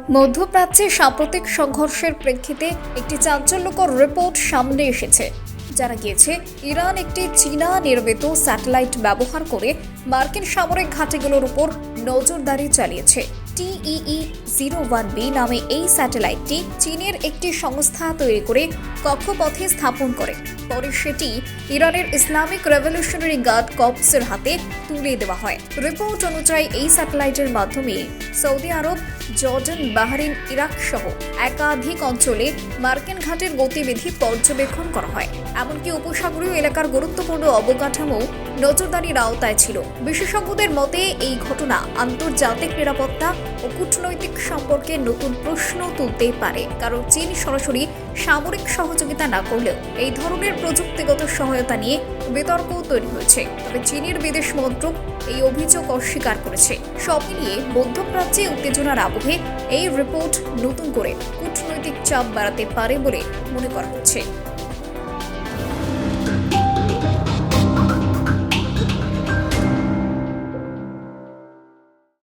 মধ্যপ্রাচ্যে সাম্প্রতিক সংঘর্ষের প্রেক্ষিতে একটি চাঞ্চল্যকর রিপোর্ট সামনে এসেছে। জানা গিয়েছে, ইরান একটি চীনা নির্মিত স্যাটেলাইট ব্যবহার করে মার্কিন সামরিক ঘাঁটিগুলোর উপর নজরদারি চালিয়েছে। TEE-01B নামে এই স্যাটেলাইটটি চীনের একটি সংস্থা তৈরি করে কক্ষপথে স্থাপন করে। পরে সেটি ইরানের ইসলামিক রেভলিউশনারি গার্ড কর্পসের হাতে তুলে দেওয়া হয়। রিপোর্ট অনুযায়ী এই স্যাটেলাইটের মাধ্যমে সৌদি আরব, জর্ডান, বাহরিন, ইরাক সহ একাধিক অঞ্চলে মার্কিন ঘাঁটির গতিবিধি পর্যবেক্ষণ করা হয়। এমনকি উপসাগরীয় এলাকার গুরুত্বপূর্ণ অবকাঠামো নজরদারির আওতায় ছিল। বিশেষজ্ঞদের মতে এই ঘটনা আন্তর্জাতিক নিরাপত্তা ও কূটনৈতিক সম্পর্কে নতুন প্রশ্ন তুলতে পারে, কারণ চীন সরাসরি সামরিক সহযোগিতা না করলেও এই ধরনের প্রযুক্তিগত সহায়তা নিয়ে বিতর্ক তৈরি হয়েছে। তবে চীনের বিদেশ মন্ত্রক এই অভিযোগ অস্বীকার করেছে। সব মিলিয়ে মধ্যপ্রাচ্যে উত্তেজনার আবহে এই রিপোর্ট নতুন করে কূটনৈতিক চাপ বাড়াতে পারে বলে মনে করা হচ্ছে।